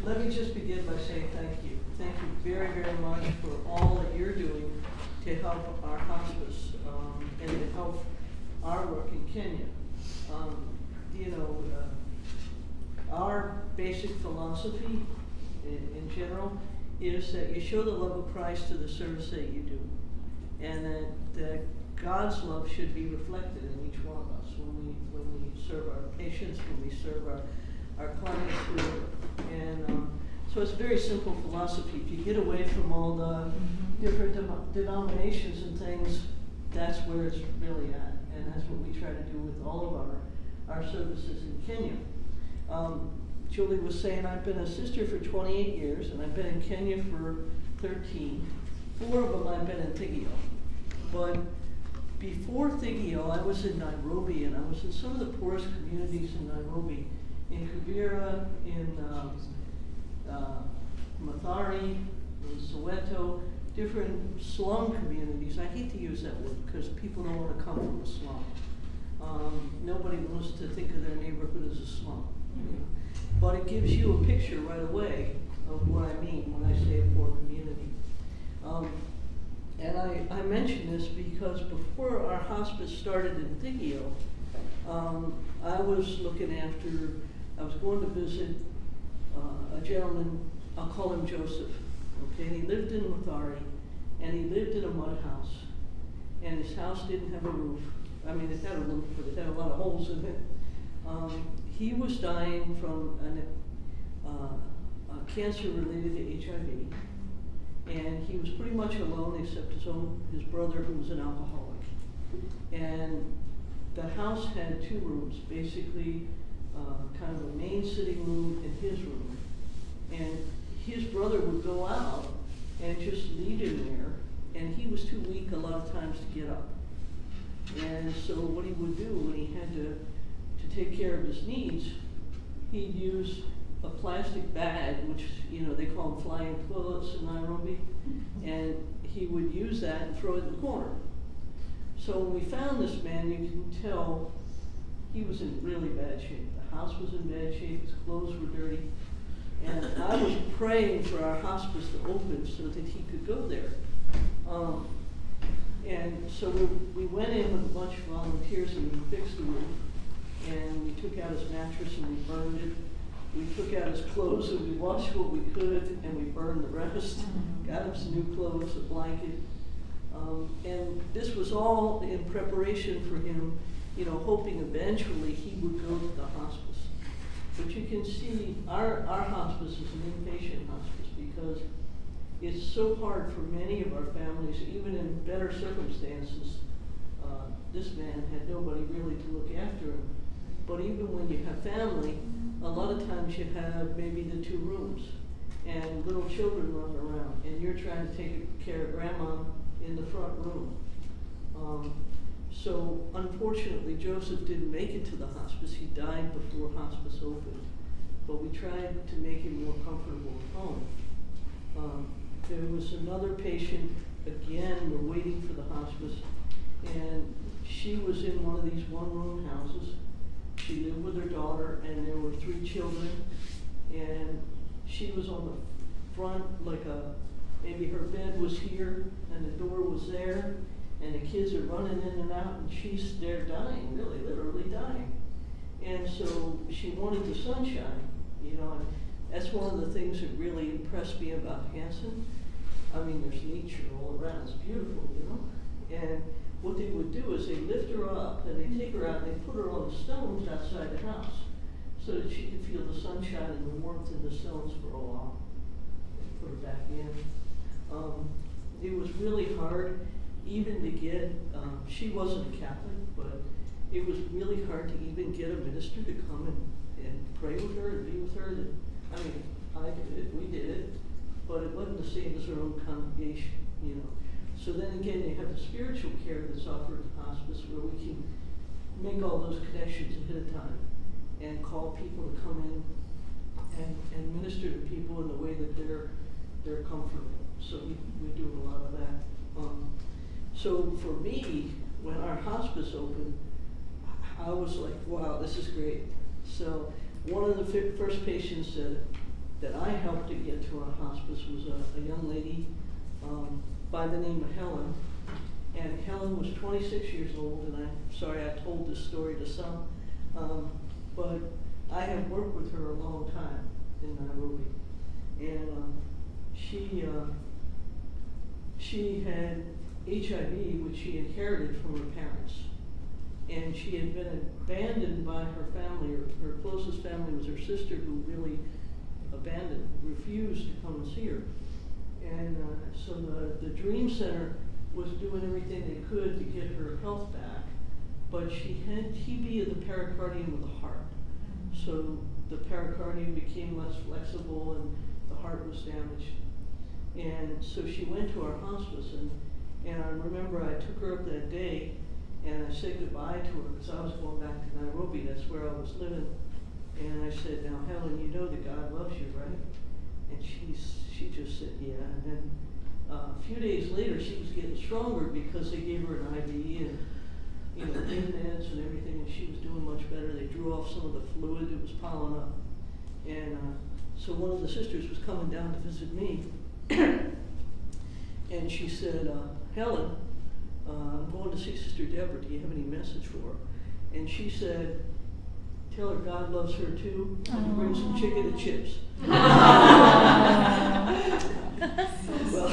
Let me just begin by saying thank you. Thank you very, very much for all that you're doing to help our hospice and to help our work in Kenya. Our basic philosophy in general is that you show the love of Christ to the service that you do, and that God's love should be reflected in each one of us when we serve our patients, when we serve our clients. And so it's a very simple philosophy. If you get away from all the different denominations and things, that's where it's really at, and that's what we try to do with all of our services in Kenya. Julie was saying I've been a sister for 28 years, and I've been in Kenya for 13. 4 of them I've been in Thigio. But before Thigio, I was in Nairobi, and I was in some of the poorest communities in Nairobi, in Kibera, in Mathari, in Soweto, different slum communities. I hate to use that word because people don't want to come from a slum. Nobody wants to think of their neighborhood as a slum. But it gives you a picture right away of what I mean when I say a poor community. And I mention this because before our hospice started in Thigio, I was going to visit a gentleman, I'll call him Joseph, okay? He lived in Mathari, and he lived in a mud house, and his house didn't have a roof. I mean, it had a roof, but it had a lot of holes in it. He was dying from a cancer related to HIV, and he was pretty much alone except his brother, who was an alcoholic. And the house had 2 rooms, basically kind of a main sitting room and his room. And his brother would go out and just leave him there, and he was too weak a lot of times to get up. And so what he would do when he had to take care of his needs, he'd use a plastic bag, which they call them flying toilets in Nairobi, and he would use that and throw it in the corner. So when we found this man, you can tell he was in really bad shape. The house was in bad shape, his clothes were dirty, and I was praying for our hospice to open so that he could go there. And so we went in with a bunch of volunteers and we fixed the roof, and we took out his mattress and we burned it. We took out his clothes and we washed what we could and we burned the rest. Got him some new clothes, a blanket. And this was all in preparation for him, hoping eventually he would go to the hospice. But you can see our hospice is an inpatient hospice because it's so hard for many of our families, even in better circumstances. This man had nobody really to look after him. But even when you have family, a lot of times you have maybe the 2 rooms and little children running around, and you're trying to take care of grandma in the front room. So unfortunately, Joseph didn't make it to the hospice. He died before hospice opened, but we tried to make him more comfortable at home. There was another patient, again, we're waiting for the hospice, and she was in one of these 1-room houses. She lived with her daughter, and there were 3 children, and she was on the front, maybe her bed was here, and the door was there, and the kids are running in and out, and she's there dying, really, literally dying. And so she wanted the sunshine, and that's one of the things that really impressed me about Hanson. I mean, there's nature all around, it's beautiful, and what they would do is they lift her up and they take her out and they put her on the stones outside the house so that she could feel the sunshine and the warmth in the stones for a while. They put her back in. It was really hard even to get, she wasn't a Catholic, but it was really hard to even get a minister to come and pray with her and be with her. I mean, I did it, we did it, but it wasn't the same as our own congregation, So then again, you have the spiritual care that's offered at hospice where we can make all those connections ahead of time and call people to come in and minister to people in the way that they're comfortable. So we do a lot of that. So for me, when our hospice opened, I was like, wow, this is great. So one of the first patients said, that I helped to get to our hospice was a young lady by the name of Helen. And Helen was 26 years old, and I'm sorry I told this story to some, but I have worked with her a long time in Nairobi. And she had HIV, which she inherited from her parents. And she had been abandoned by her family, or her closest family was her sister, who really refused to come and see her. And so the Dream Center was doing everything they could to get her health back, but she had TB of the pericardium of the heart. So the pericardium became less flexible and the heart was damaged. And so she went to our hospice, and I remember I took her up that day and I said goodbye to her because I was going back to Nairobi, that's where I was living. And I said, now Helen, you know that God loves you, right? And she just said, yeah. And then a few days later, she was getting stronger because they gave her an IV and, you know, meds and everything, and she was doing much better. They drew off some of the fluid that was piling up. And so one of the sisters was coming down to visit me, and she said, Helen, I'm going to see Sister Deborah. Do you have any message for her? And she said, tell her God loves her too, and bring some chicken and chips. Well,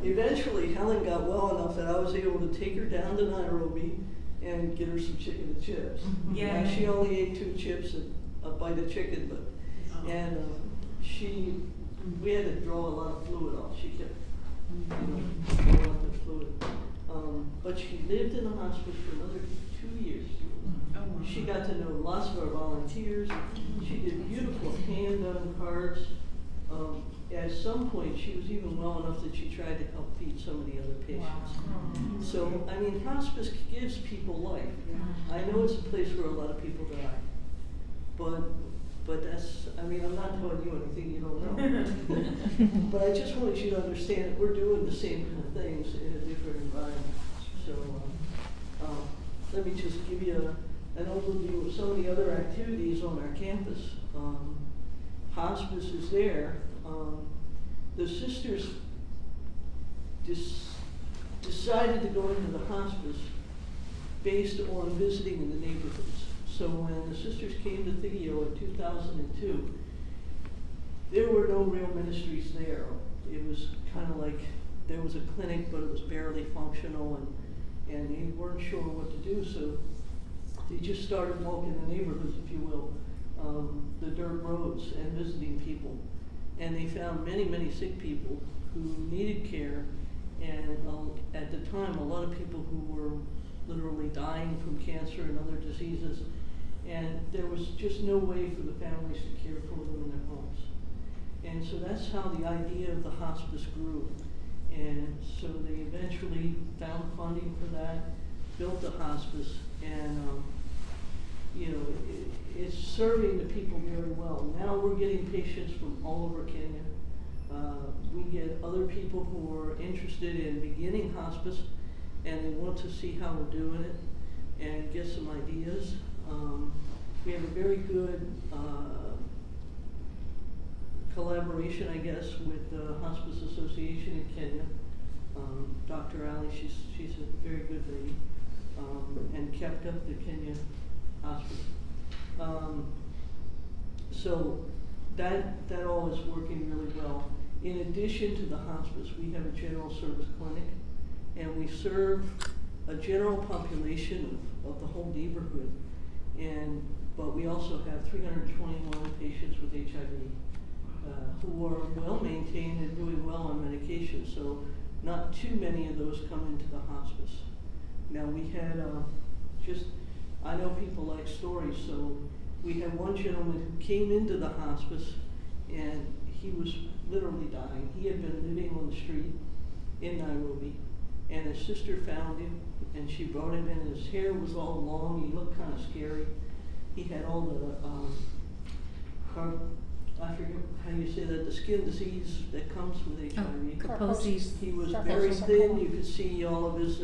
eventually Helen got well enough that I was able to take her down to Nairobi and get her some chicken and chips. Yeah. She only ate 2 chips and a bite of chicken, but we had to draw a lot of fluid off. She kept, drawing up the fluid. But she lived in the hospice for another 2 years. She got to know lots of our volunteers. She did beautiful hand-done cards. At some point, she was even well enough that she tried to help feed some of the other patients. Wow. So, I mean, hospice gives people life. I know it's a place where a lot of people die, but that's, I mean, I'm not telling you anything you don't know. But I just wanted you to understand that we're doing the same kind of things in a different environment. So, let me just give you an overview of some of the other activities on our campus. Hospice is there. The sisters decided to go into the hospice based on visiting in the neighborhoods. So when the sisters came to Thigio in 2002, there were no real ministries there. It was kind of like there was a clinic, but it was barely functional, and they weren't sure what to do, so they just started walking the neighborhoods, if you will, the dirt roads, and visiting people. And they found many, many sick people who needed care, and at the time, a lot of people who were literally dying from cancer and other diseases, and there was just no way for the families to care for them in their homes. And so that's how the idea of the hospice grew. And so they eventually found funding for that, built the hospice, and it's serving the people very well. Now we're getting patients from all over Kenya. We get other people who are interested in beginning hospice, and they want to see how we're doing it and get some ideas. We have a very good collaboration, I guess, with the Hospice Association in Kenya. Dr. Ali, she's a very good lady, and kept up the Kenya Hospice. So that all is working really well. In addition to the hospice, we have a general service clinic, and we serve a general population of the whole neighborhood. But we also have 321 patients with HIV who are well maintained and doing well on medication. So not too many of those come into the hospice. Now we had I know people like stories, so we had one gentleman who came into the hospice and he was literally dying. He had been living on the street in Nairobi, and his sister found him and she brought him in, and his hair was all long. He looked kind of scary. He had all the, I forget how you say that, the skin disease that comes with HIV. Kaposi's. He was very thin. You could see all of his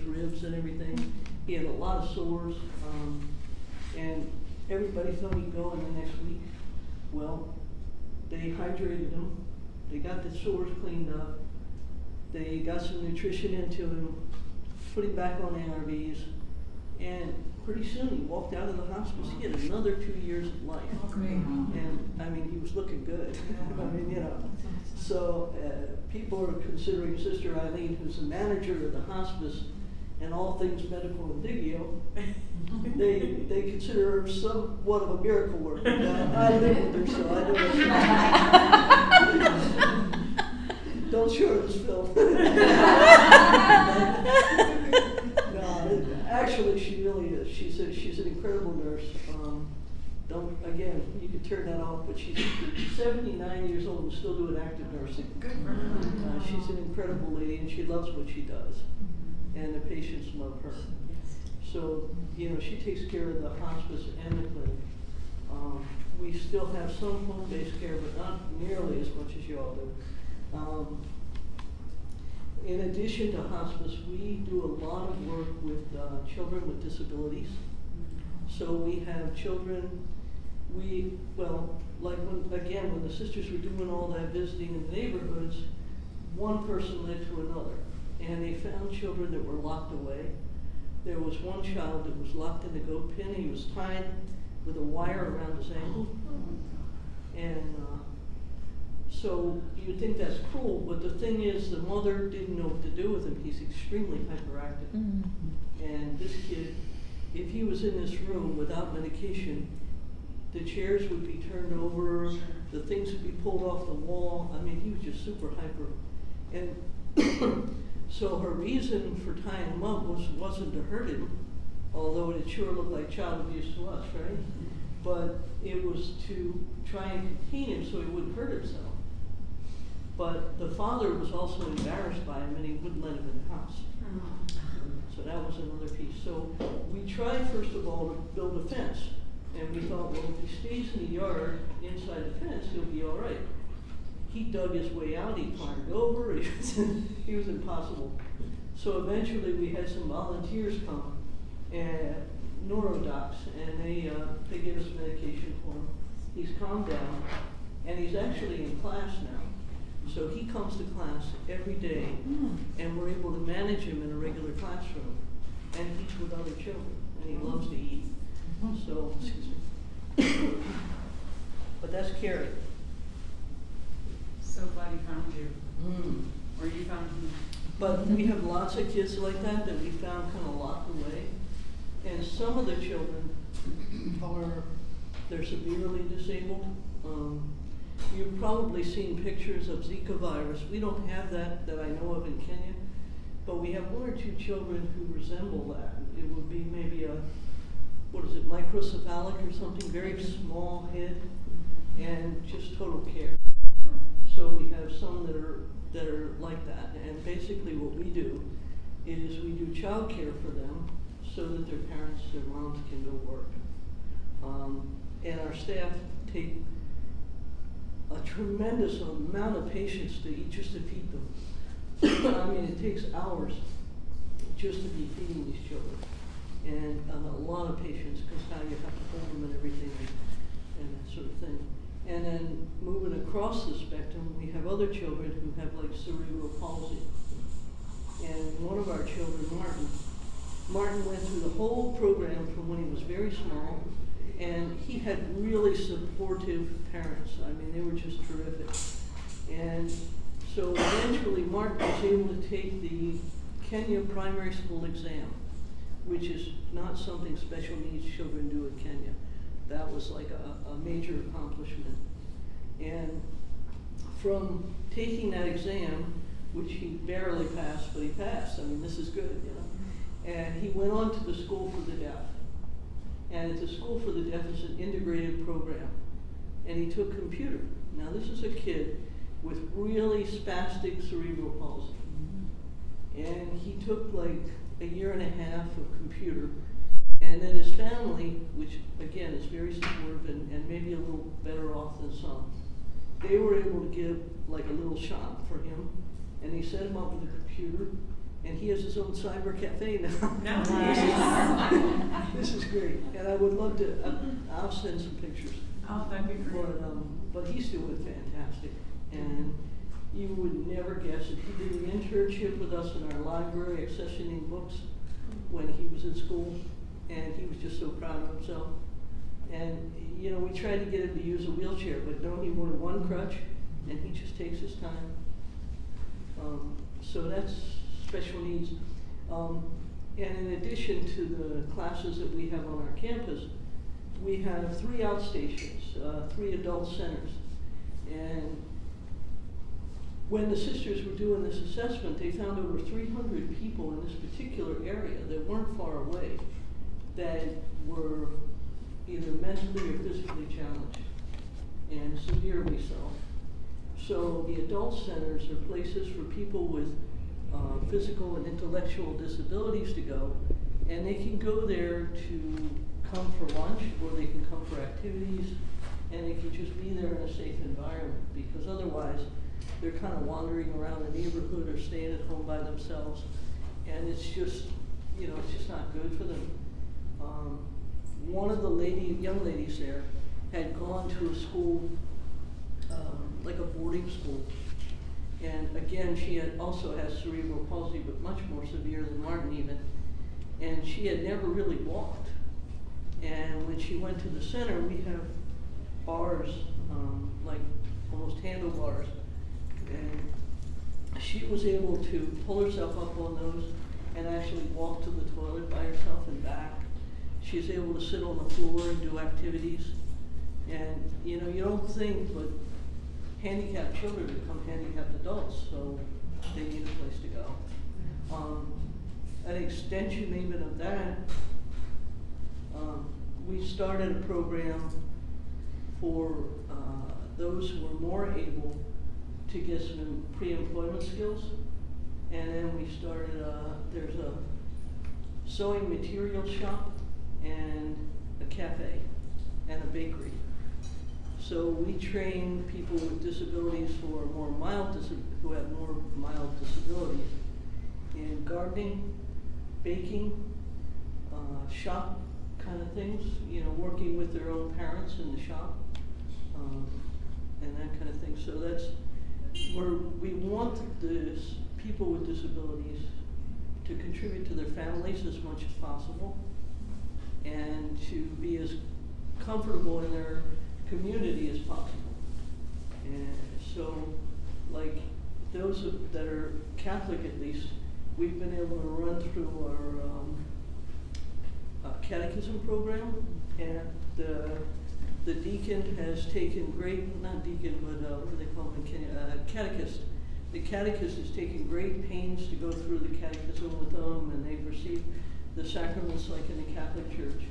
ribs and everything. He had a lot of sores, and everybody thought he'd go in the next week. Well, They hydrated him. They got the sores cleaned up. They got some nutrition into him, put him back on ARVs, and pretty soon he walked out of the hospice. He had another 2 years of life. Oh, great. And I mean, he was looking good. I mean, you know. So people are considering Sister Eileen, who's the manager of the hospice and all things medical in Digio, they consider her somewhat of a miracle worker. I live with her, so I know. Don't show her this film. No, actually, she really is. She's an incredible nurse. Again, you could turn that off, but she's 79 years old and still doing active nursing. Good for her. She's an incredible lady, and she loves what she does, and the patients love her. So, you know, she takes care of the hospice and the clinic. We still have some home-based care, but not nearly as much as you all do. In addition to hospice, we do a lot of work with children with disabilities. So we have children, like when the sisters were doing all that visiting in the neighborhoods, one person led to another. And they found children that were locked away. There was one child that was locked in the goat pen. He was tied with a wire around his ankle. And so you'd think that's cruel, but the thing is, the mother didn't know what to do with him. He's extremely hyperactive. And this kid, if he was in this room without medication, the chairs would be turned over, the things would be pulled off the wall. I mean, he was just super hyper. And so her reason for tying him up wasn't to hurt him, although it sure looked like child abuse to us, right? But it was to try and contain him so he wouldn't hurt himself. But the father was also embarrassed by him, and he wouldn't let him in the house. So that was another piece. So we tried, first of all, to build a fence. And we thought, well, if he stays in the yard inside the fence, he'll be all right. He dug his way out, he climbed over, he was impossible. So eventually we had some volunteers come, and neurodocs, and they gave us medication for him. He's calmed down, and he's actually in class now. So he comes to class every day, and we're able to manage him in a regular classroom, and teach with other children, and he loves to eat. So, excuse me. But that's Carrie. So glad he found you. Or you found him. But we have lots of kids like that we found kind of locked away. And some of the children they're severely disabled. You've probably seen pictures of Zika virus. We don't have that I know of in Kenya, but we have one or two children who resemble that. It would be maybe microcephalic or something, very small head, and just total care. So we have some that are like that, and basically what we do is we do child care for them so that their parents, their moms can go work. And our staff take a tremendous amount of patience to eat just to feed them. I mean, it takes hours just to be feeding these children. And a lot of patience, because now you have to hold them and everything and that sort of thing. And then moving across the spectrum, we have other children who have like cerebral palsy. And one of our children, Martin went through the whole program from when he was very small, and he had really supportive parents. I mean, they were just terrific. And so eventually Martin was able to take the Kenya primary school exam, which is not something special needs children do in Kenya. That was like a major accomplishment. And from taking that exam, which he barely passed, but he passed, I mean, this is good, you know. And he went on to the School for the Deaf. And at the School for the Deaf is an integrated program. And he took computer. Now this is a kid with really spastic cerebral palsy. And he took like a year and a half of computer. And then his family, which again is very supportive and maybe a little better off than some, they were able to give like a little shop for him. And he set him up with a computer. And he has his own cyber cafe now. No. This is great. And I would love to, I'll send some pictures. Oh, that'd be great. But he's doing fantastic, and you would never guess it. He did an internship with us in our library, accessioning books, when he was in school, and he was just so proud of himself. And, you know, we tried to get him to use a wheelchair, but no, he wanted one crutch, and he just takes his time. So that's special needs. And in addition to the classes that we have on our campus, we have 3 outstations, 3 adult centers. And when the sisters were doing this assessment, they found over 300 people in this particular area that weren't far away that were either mentally or physically challenged, and severely so. So the adult centers are places for people with physical and intellectual disabilities to go, and they can go there to come for lunch, or they can come for activities, and they can just be there in a safe environment, because otherwise they're kind of wandering around the neighborhood or staying at home by themselves, and it's just, you know, it's just not good for them. One of the young ladies there had gone to a school, like a boarding school, and again, she also has cerebral palsy, but much more severe than Martin even, and she had never really walked. And when she went to the center, we have bars, like almost handlebars, and she was able to pull herself up on those and actually walk to the toilet by herself and back. She's able to sit on the floor and do activities. And, you know, you don't think, but handicapped children become handicapped adults, so they need a place to go. An extension even of that, we started a program for those who are more able to get some pre-employment skills. And then we started, there's a sewing material shop and a cafe and a bakery. So we train people with disabilities who have more mild disabilities in gardening, baking, shop kind of things, you know, working with their own parents in the shop, and that kind of thing. So that's where we want the people with disabilities to contribute to their families as much as possible, and to be as comfortable in their community as possible. And so, like, those that are Catholic at least, we've been able to run through our catechism program, and the deacon has taken great, not deacon, but what do they call them, catechist. The catechist has taken great pains to go through the catechism with them, and they've received the sacraments like in the Catholic Church.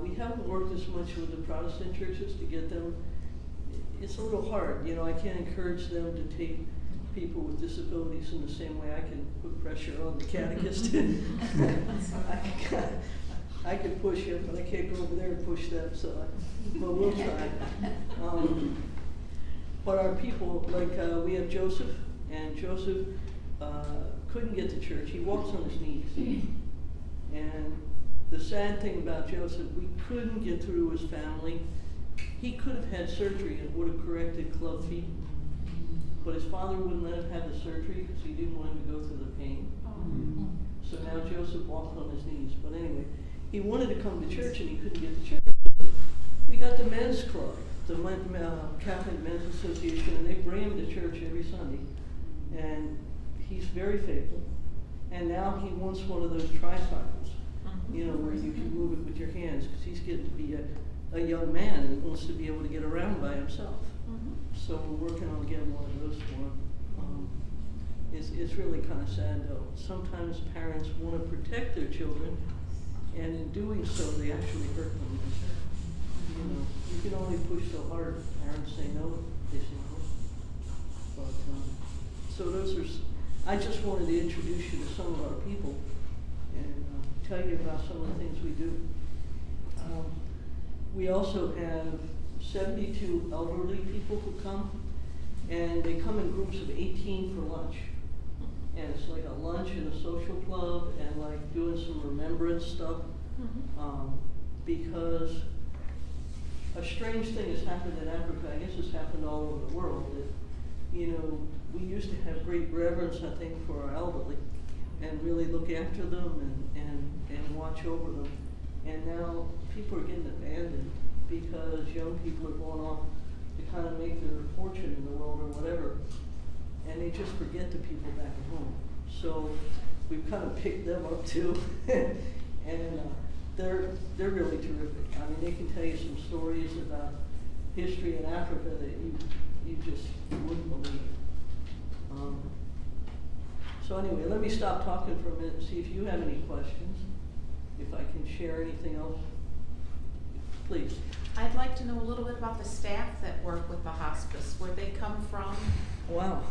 We haven't worked as much with the Protestant churches to get them. It's a little hard, you know, I can't encourage them to take people with disabilities in the same way I can put pressure on the catechist. I could push him, but I can't go over there and push them, but we'll try. But our people, like we have Joseph, and Joseph couldn't get to church. He walks on his knees. And the sad thing about Joseph, we couldn't get through his family. He could have had surgery and would have corrected club feet, but his father wouldn't let him have the surgery because he didn't want him to go through the pain. So now Joseph walks on his knees. But anyway, he wanted to come to church and he couldn't get to church. We got the men's club, the Catholic Men's Association, and they bring him to church every Sunday. And he's very faithful. And now he wants one of those tricycles, you know, where you can move it with your hands, because he's getting to be a young man and wants to be able to get around by himself. So we're working on getting one of those for him. It's really kind of sad though. Sometimes parents want to protect their children, and in doing so, they actually hurt them. You know, you can only push so hard. Parents say no, they say no. But so those are. I just wanted to introduce you to some of our people and tell you about some of the things we do. We also have 72 elderly people who come, and they come in groups of 18 for lunch. And it's like a lunch and a social club, and like doing some remembrance stuff, because a strange thing has happened in Africa, I guess it's happened all over the world, that, you know, we used to have great reverence, I think, for our elderly, and really look after them and watch over them. And now people are getting abandoned because young people are going off to kind of make their fortune in the world or whatever, and they just forget the people back at home. So we've kind of picked them up too, and they're really terrific. I mean, they can tell you some stories about history in Africa that you just wouldn't believe. So anyway, let me stop talking for a minute and see if you have any questions. If I can share anything else, please. I'd like to know a little bit about the staff that work with the hospice, where they come from. Wow.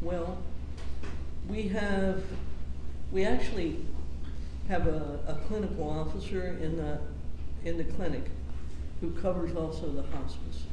Well, we actually have a clinical officer in the clinic who covers also the hospice.